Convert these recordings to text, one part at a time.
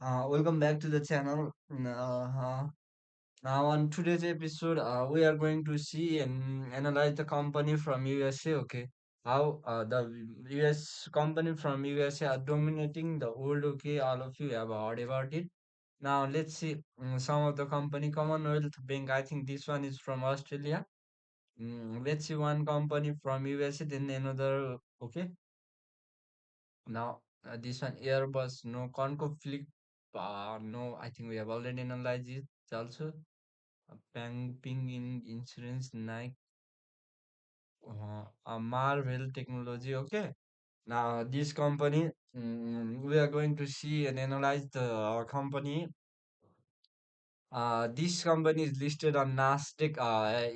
Welcome back to the channel. Now, on today's episode, we are going to see and analyze the company from USA. Okay, how the US company from USA are dominating the world. Okay, all of you have heard about it. Now, let's see some of the company. Commonwealth Bank. I think this one is from Australia. Let's see one company from USA, then another. Okay, now, this one Airbus, no conflict, no, I think we have already analyzed it also. Ping in insurance, Nike, Marvell technology. Okay. Now, this company, we are going to see and analyze the company. This company is listed on Nasdaq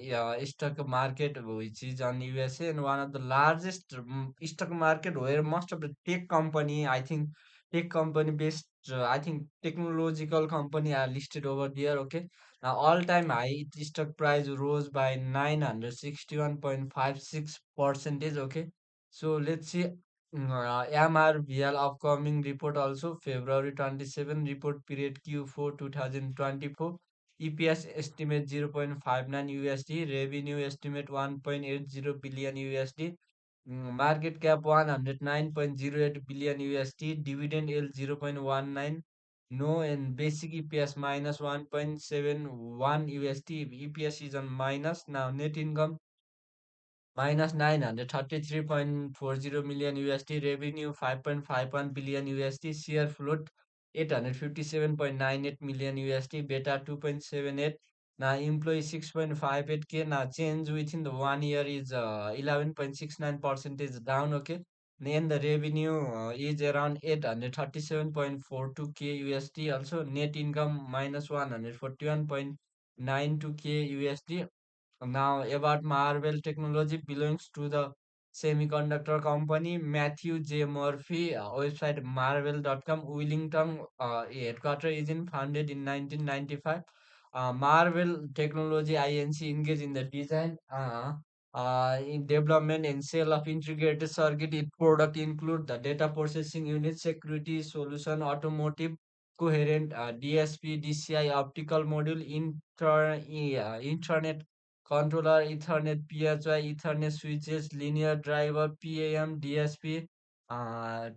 yeah, stock market, which is on USA, and one of the largest stock market where most of the tech company, I think, tech company based, I think, technological company are listed over there. Okay, now all-time high stock price rose by 961.56 percentage. Okay, so let's see. MRVL upcoming report also February 27 report period Q4 2024. EPS estimate 0.59 USD, revenue estimate 1.80 billion USD, market cap 109.08 billion USD, dividend yield 0.19, no, and basic EPS minus 1.71 USD. EPS is on minus. Now net income minus 933.40 million USD, revenue 5.51 billion USD, share float 857.98 million USD, beta 2.78. Now employee 6.58K. Now change within the 1 year is 11.69% is down. Okay. Then the revenue is around 837.42K USD. Also net income minus 141.92K USD. Now, about Marvell Technology belongs to the semiconductor company Matthew J. Murphy, website marvel.com. Wellington headquarter is in founded in 1995. Marvell Technology Inc. engaged in the design, in development and sale of integrated circuit. Its product include the data processing unit, security solution, automotive coherent, DSP, DCI, optical module, internet controller, Ethernet, PHY, Ethernet switches, linear driver, PAM, DSP,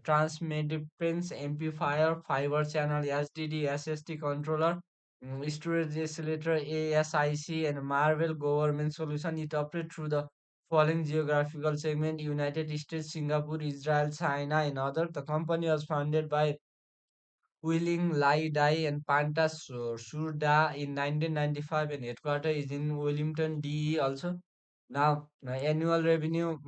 transmittance amplifier, fiber channel, SDD, SSD controller, storage accelerator, ASIC, and Marvel government solution. It operates through the following geographical segment: United States, Singapore, Israel, China, and other. The company was founded by Wheeling, Lai Dai, and Panta Surda in 1995, and headquarters is in Wellington, DE also. Now, annual revenue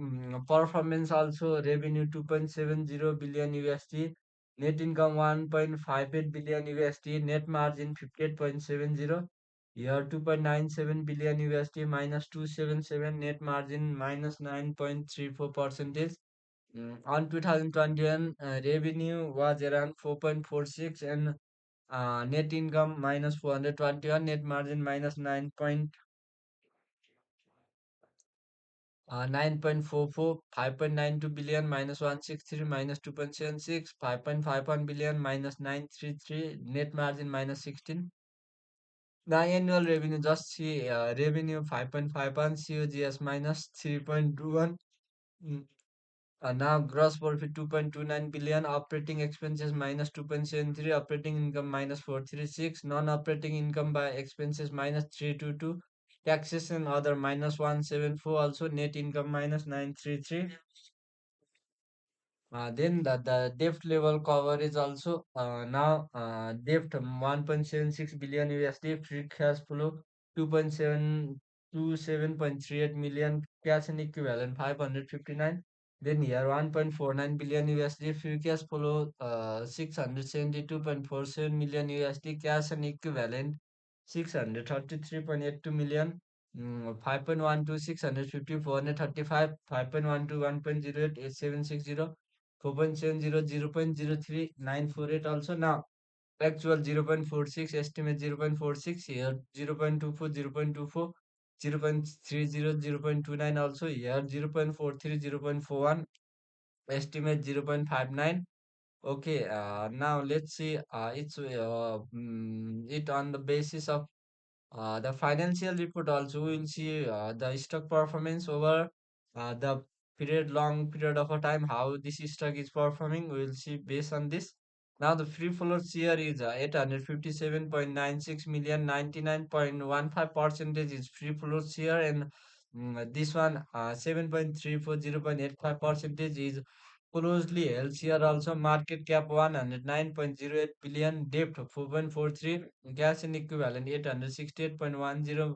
performance also revenue 2.70 billion USD, net income 1.58 billion USD, net margin 58.70, year 2.97 billion USD minus 277, net margin minus 9.34 percentage. On 2021, revenue was around 4.46 and net income minus 421, net margin minus 9.44, 5.92 billion minus 163 minus 2.76, 5.51 billion minus 933, net margin minus 16. The annual revenue, just see revenue 5.51, COGS minus 3.21. Now gross profit 2.29 billion, operating expenses minus 2.73, operating income minus 436, non-operating income by expenses minus 322, taxes and other minus 174, also net income minus 933. Then the debt level cover is also now debt 1.76 billion USD, free cash flow 2.727.38 million, cash and equivalent 559. Then here 1.49 billion USD, free cash flow 672.47 million USD, cash and equivalent 633.82 million. 5.12 650 435, 5.12 1.08 8760, 4.70 0.03 948 also. Now actual 0.46, estimate 0.46, here 0.24 0.24, 0.30 0.29 also, here 0.43 0.41, estimate 0.59. Okay, now let's see. It on the basis of the financial report also. We will see the stock performance over the long period of a time, how this stock is performing. We will see based on this. Now the free float share is 857.96 million, 99.15% is free float share, and this one 7.340.85% is closely held share. Also market cap 109.08 billion, debt 4.43, cash and equivalent 868.10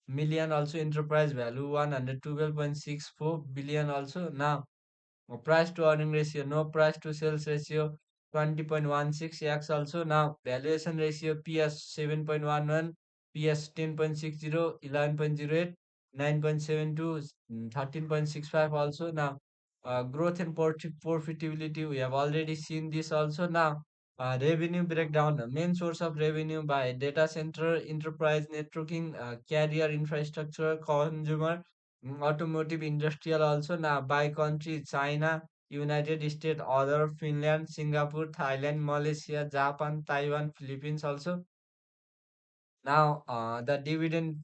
million, also enterprise value 112.64 billion. Also now price to earning ratio, no price to sales ratio 20.16x. Also now valuation ratio, PS 7.11, PS 10.60, 11.08, 9.72, 13.65. Also now growth and profitability, we have already seen this. Also now revenue breakdown, main source of revenue by data center, enterprise networking, carrier infrastructure, consumer, automotive, industrial. Also now by country, China, United States, other, Finland, Singapore, Thailand, Malaysia, Japan, Taiwan, Philippines. Also now, the dividend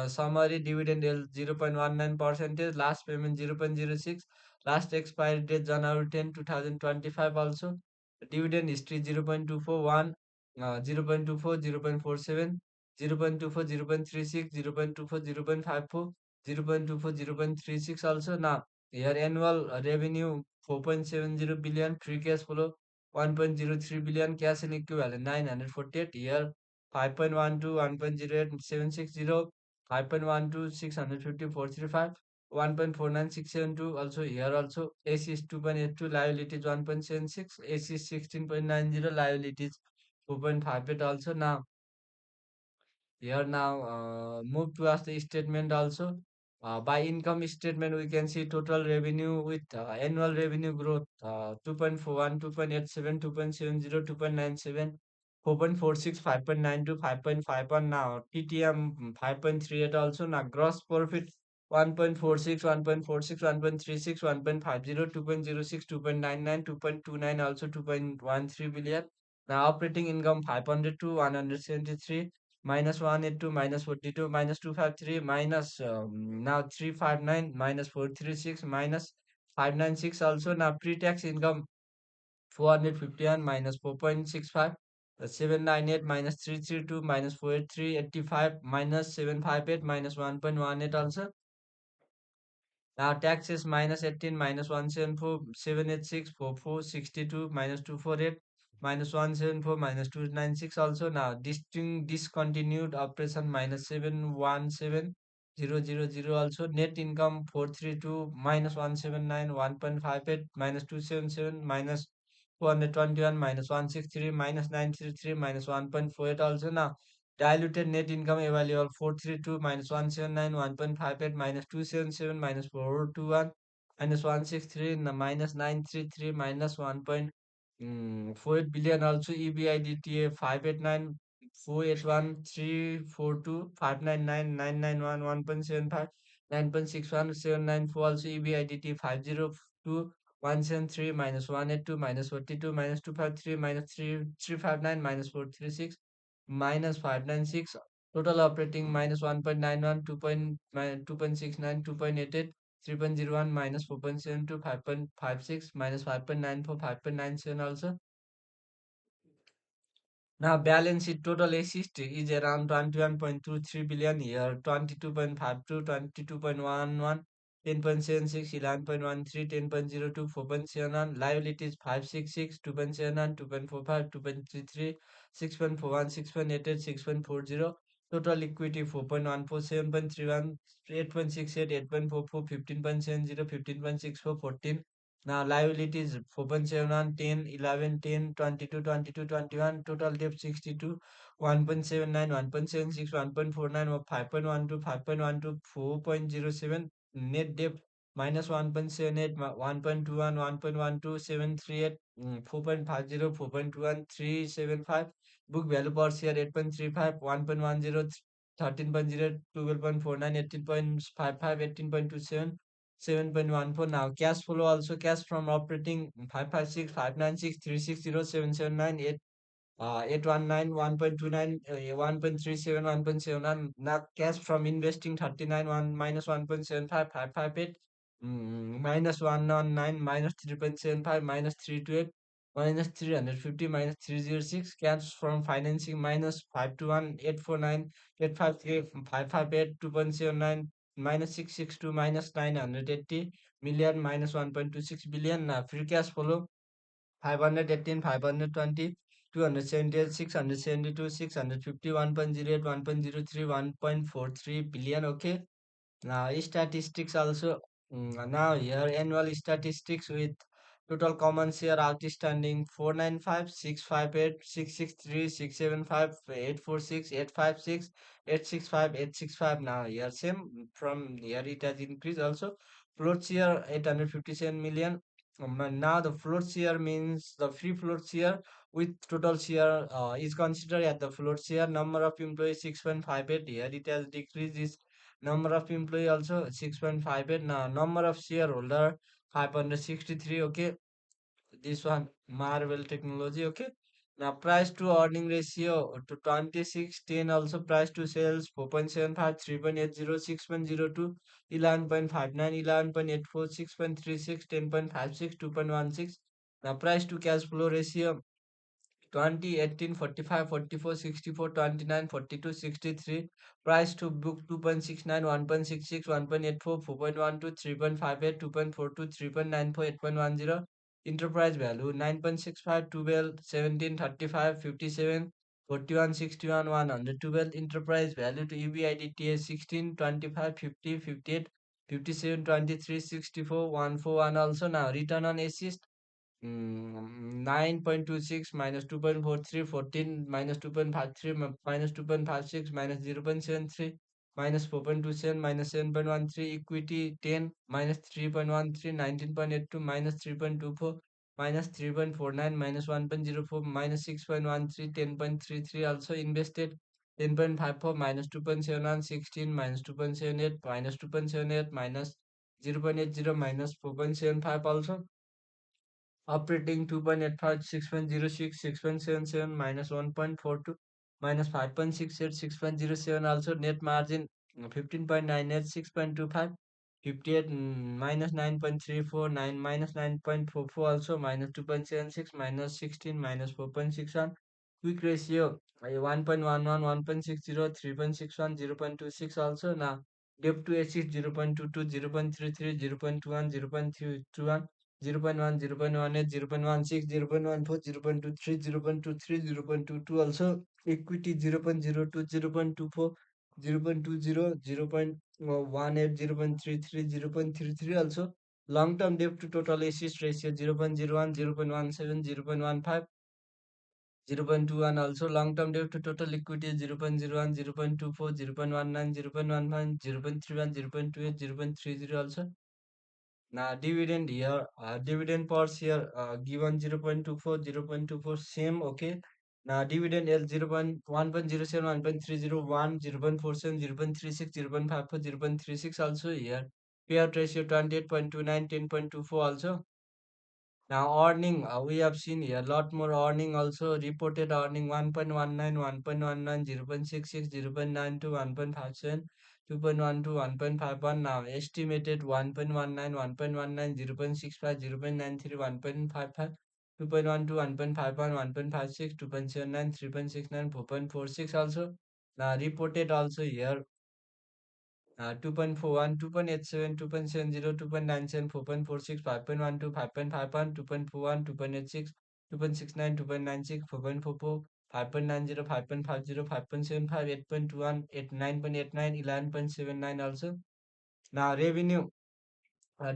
summary, dividend yield 0.19 percentage, last payment 0.06, last expiry date January 10, 2025. Also, dividend history 0.241, 0.24, 0.47, 0.24, 0.36, 0.24, 0.54, 0.24, 0.36. Also, now, here annual revenue 4.70 billion, free cash flow 1.03 billion, cash and equivalent 948. Here 5.12, 1.08, 760, 5.12, 650, 435, 1.49672. Also here also AC is 2.82, liabilities 1.76, AC is 16.90, liabilities 4.58. Also now here now move to us the statement also. By income statement, we can see total revenue with annual revenue growth 2.41, 2.87, 2.70, 2.97, 4.46, 5.92, 5.51. Now TTM 5.38. Also now gross profit 1.46, 1.46, 1.36, 1.50, 2.06, 2.99, 2.29, also 2.13 billion. Now operating income 500 to 173, minus 182, minus 42, minus 253, minus now 359, minus 436, minus 596. Also now pre-tax income 451, minus 4.65, 798, minus 332, minus 483, 85, minus 758, minus 1.18. Also now taxes minus 18, minus 174, 786, 44, 62, minus 248, minus 174, minus 296. Also now discontinued operation minus 717,000. Also net income 432, minus 179, 1.58, minus 277, minus 421, minus 163, minus 933, minus 1.48. Also now diluted net income available 432, minus 179, 1.58, minus 277, minus 421, minus 163, minus 933, minus 1.48 billion. Also EBITDA 589, 481, 342, 599, 991, 1.75, 9.61, 794. Also EBITDA 502, 173, minus 182, minus 42, minus 253, minus 359, minus 436, minus 596. Total operating minus 1.91, 2.69, 2.88, 3.01, minus 4.72, 5.56, minus 5.94, 5.97. Also now balance sheet, total assist is around 21.23 billion here, 22.52, 22.11, 10.76, 11.13, 10.02, 4.71, liabilities 566, 2.79, 2.45, 2.33, 6.41, 6.88, 6.40, total equity 4.14, 7.31, 8.68, 8.44, 15.70, 15.64, 14. Now liabilities 4.71, 10, 11, 10, 22, 22, 21. Total debt 62, 1.79, 1.76, 1.49, or 5.12, 5.12, 4.07. Net debt minus 1.78, 1.21, 1.12, 738, 4.50, 4.21, 375. Book value per share 8.35, 1.10, 13.0, 12.49, 18.55, 18.27. 7.14. Now cash flow also, cash from operating 556 596 360 779 819 1.29 1.37 1.71. Now cash from investing 39 1 minus 1.75 558 minus 119 minus 3.75 minus 328 minus 350 minus 306. Cash from financing minus 521 849 853 558 2.79 minus 662 minus 980 million minus 1.26 billion. Free cash flow 518, 520, 278, 672, 650, 1.08, 1.03, 1.43 billion. Okay. Now statistics also. Now here annual statistics with total common share outstanding 495, 658, 663, 675, 846, 856, 865, 865. Now here same from here it has increased also. Float share 857 million. Now the float share means the free float share with total share is considered at the float share. Number of employees 6.58. Here it has decreased. Number of employee also 6.58. Now number of shareholder 563. Okay, this one Marvell technology. Okay, now price to earning ratio to 2610. Also price to sales 4.75 3.80 6.02 11.59 11.84 6.36 10.56 2.16. Now price to cash flow ratio 20, 18, 45, 44, 64, 29, 42, 63. Price to book 2.69, 1.66, 1.84, 4.12, 3.58, 2.42, 3.94, 8.10. Enterprise value 9.65, 12, 17, 35, 57, 41, 61, 112. Enterprise value to EBITDA 16, 25, 50, 58, 57, 23, 64, 141. Also now return on assist 9.26 minus 2.43, 14 minus 2.53 minus 2.56 minus 0.73 minus 4.27 minus 7.13 equity 10 minus 3.13 19.82 minus 3.24 minus 3.49 minus 1.04 minus 6.13 10.33 also invested 10.54 minus 2.71 16 minus 2.78 minus 2.78 minus 0.80 minus 4.75 also operating 2.85, 6.06, 6.77, minus 1.42, minus 5.68, 6.07. Also net margin 15.98, 6.25, 58, minus 9.34, 9 minus 9.44. Also minus 2.76, minus 16, minus 4.61. Quick ratio 1.11, 1.60, 3.61, 0.26. Also now debt to assets 0.22, 0.33, 0.21, 0.31. 0.1, 0.18, 0.16, 0.14, 0.23, 0.23, 0.22. Also equity 0.02, 0.24, 0.20, 0.18, 0.33, 0.33. Also long-term debt to total assets ratio 0.01, 0.17, 0.15, 0.21. Also long-term debt to total equity is 0.01, 0.24, 0.19, 0.15, 0.31, 0.28, 0.30. Also now dividend here, dividend per share given 0.24, 0.24 same. Okay. Now dividend L 0.1.07, 1.301, 0.47, 0.36, 0.54, 0.36 also here. Payout ratio 28.29, 10.24 also. Now earning, we have seen here a lot more earning also. Reported earning 1.19, 1.19, 0.66, 0.92, 1.57, 2.12, 1.51. Now estimated 1.19, 1.19, 0.65, 0.93, 1.55, 2.12, 1.51, 1.56, 2.79, 3.69, 4.46 also. Now reported also here 2.41, 2.87, 2.70, 2.97, 4.46, 5.12, 5.51, 2.41, 2.86, 2.69, 2.96, 4.44, 5.90, 5.50, 5.75, 8.21, 9.89, 11.79 also. Now revenue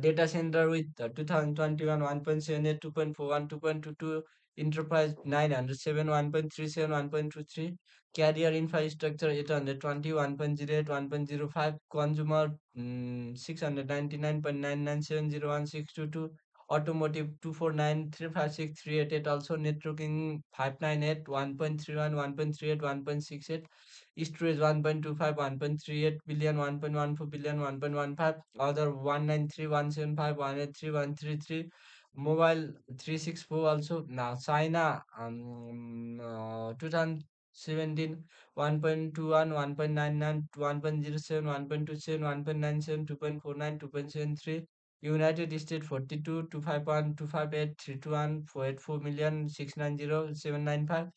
data center with 2021 1.78 2.41 2.22 enterprise 907 1.37 1.23 carrier infrastructure 820 1.08 1.05 consumer 699.99701 622 automotive 249356388, also networking 598 1.31 1.38 storage 1.25 1.38 billion 1.14 billion 1.15 other 193 175 183 133 mobile 364 also. Now China 2017 1.21 1.99 1.07 1.27 1.97 2.49 2.73 United States 42 251 258 321 484 million 690 795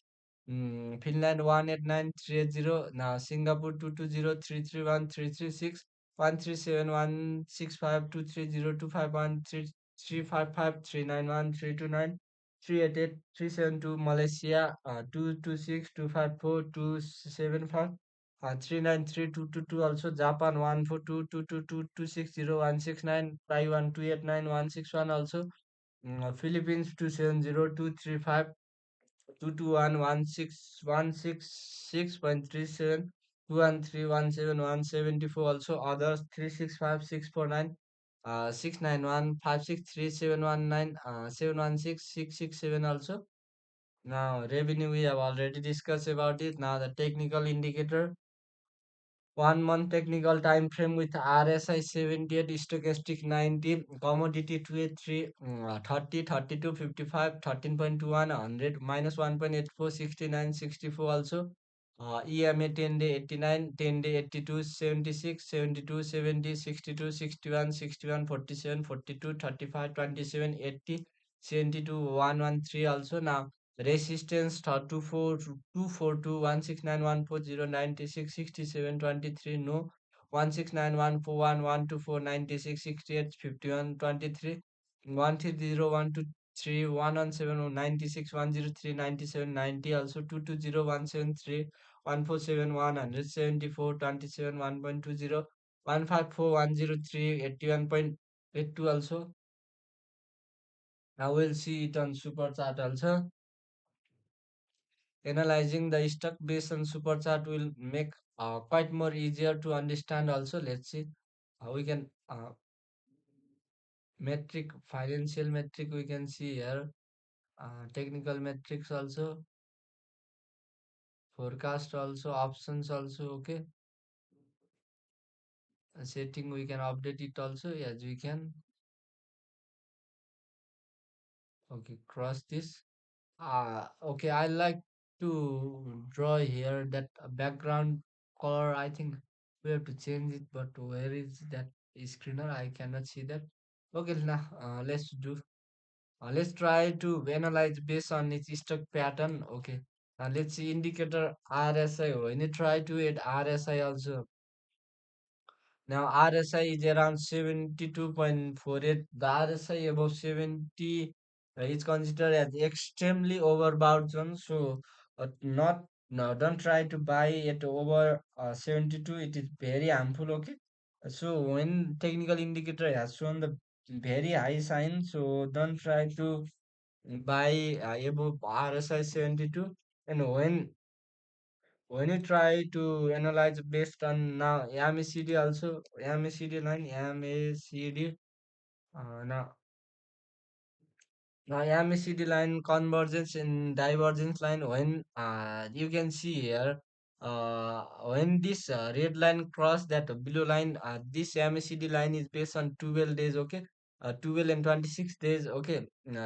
Finland 189380 now Singapore 220 331 336 137 165 230 251 355 391 329 388 372 Malaysia 226 254 275 393 222 also Japan 142 222 260 169 Taiwan 289 161 also Philippines 270 235 221 166.37 213 171 also others 365649 691 563 719 716 667 also. Now revenue we have already discussed about it. Now the technical indicator 1 month technical time frame with RSI 78, stochastic 90, commodity 283, 30, 32, 55, 13.21, 100, minus 1.84, 69, 64 also. EMA 10 day 89, 10 day 82, 76, 72, 70, 62, 61, 61, 47, 42, 35, 27, 80, 72, 113 also. Now resistance 24 242 169 140 96 67 23 no 169 141 124 96 68 51 23 130 123 117 96 103 97 90 also 220 173 147 174 27 1.20 154 103 81.82 also. Now we'll see it on super chart also. Analyzing the stock based on super chart will make quite more easier to understand also. Let's see we can metric financial metric we can see here, technical metrics also, forecast also, options also. Okay, setting we can update it also as we can. Okay, cross this. Okay, I like to draw here that background color. I think we have to change it, but where is that screener? I cannot see that. Okay, now let's do. Let's try to analyze based on its stock pattern. Okay, now let's see indicator RSI. When you try to add RSI also, now RSI is around 72.48. The RSI above 70 is considered as extremely overbought zone. So not no, don't try to buy it over 72. It is very harmful. Okay. So when technical indicator has shown the very high sign, so don't try to buy above RSI 72. And when you try to analyze based on now MACD also MACD line MACD now MACD line convergence and divergence line when you can see here when this red line cross that blue line this MACD line is based on 12 days. Okay, 12 and 26 days. Okay,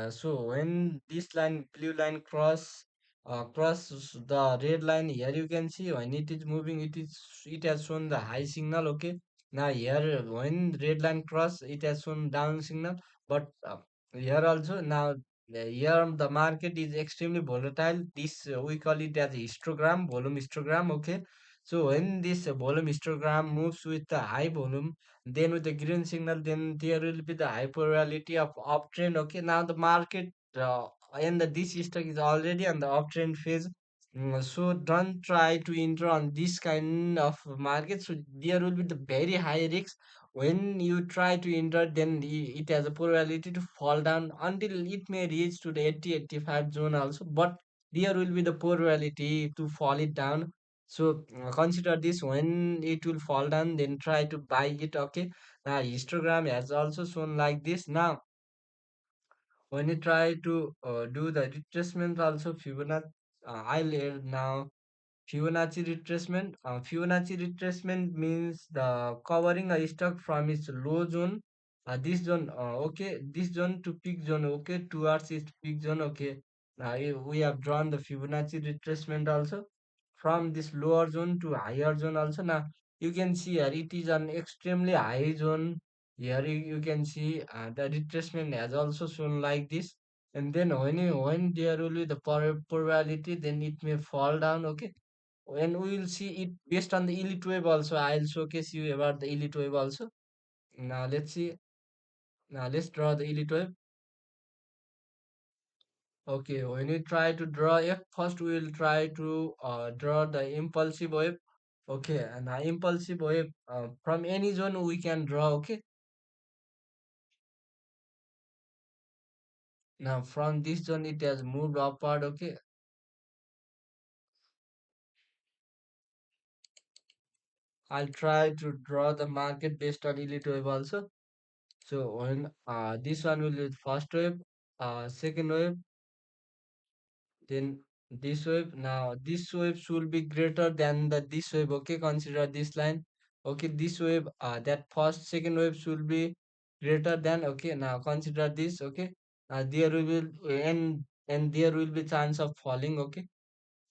so when this line blue line cross the red line here, you can see when it is moving it has shown the high signal. Okay, now here when red line cross it has shown down signal, but here also now here the market is extremely volatile. This we call it as histogram, volume histogram. Okay, so when this volume histogram moves with the high volume, then with the green signal, then there will be the hyperreality of uptrend. Okay, now the market and this stock is already on the uptrend phase. So don't try to enter on this kind of market. So there will be the very high risk when you try to enter, then it has a probability to fall down until it may reach to the 80 85 zone also, but there will be the probability to fall it down. So consider this when it will fall down, then try to buy it. Okay, now histogram has also shown like this. Now when you try to do the retracement also Fibonacci, I'll add now Fibonacci retracement. Fibonacci retracement means the covering a stock from its low zone. This zone, okay, this zone to peak zone, okay, towards its peak zone, okay. Now we have drawn the Fibonacci retracement also from this lower zone to higher zone also. Now you can see here it is an extremely high zone. Here you can see the retracement has also shown like this. And then when there will be the probability, then it may fall down, okay, and we will see it based on the elite wave also. I'll showcase you about the elite wave also. Now let's see. Now let's draw the elite wave. Okay, when we try to draw it, first we will try to draw the impulsive wave. Okay, and the impulsive wave from any zone we can draw. Okay, now from this zone it has moved upward. Okay, I'll try to draw the market based on elite wave also. So when this one will be first wave, second wave, then this wave. Now this wave should be greater than the this wave. Okay, consider this line. Okay, this wave, that first second wave should be greater than. Okay, now consider this. Okay, there will be and there will be chance of falling. Okay,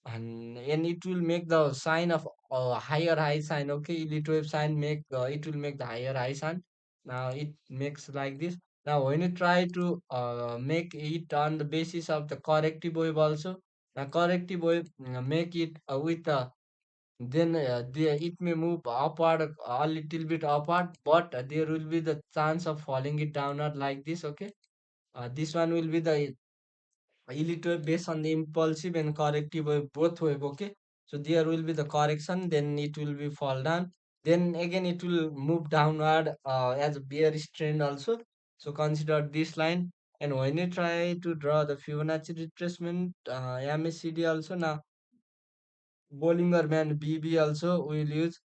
and it will make the sign of higher high sign. Okay, elite wave sign make it will make the higher high sign. Now it makes like this. Now when you try to make it on the basis of the corrective wave also, the corrective wave make it with then it may move upward a little bit upward, but there will be the chance of falling it downward like this. Okay, this one will be the elite wave based on the impulsive and corrective wave, both wave. Okay, so there will be the correction, then it will be fall down, then again it will move downward as a bearish trend also. So consider this line. And when you try to draw the Fibonacci retracement, MACD also, now Bollinger Band BB also we will use.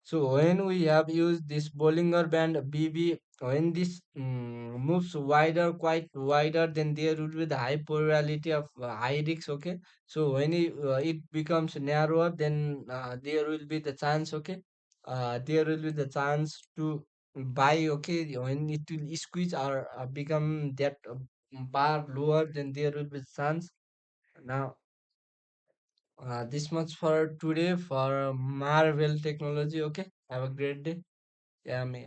So when we have used this Bollinger Band BB, when this moves wider, quite wider, then there will be the high probability of high risk. Okay. So when it becomes narrower, then there will be the chance. Okay. There will be the chance to buy. Okay. When it will squeeze or become that bar lower, then there will be chance. Now this much for today for Marvell technology. Okay. Have a great day. Yeah, me.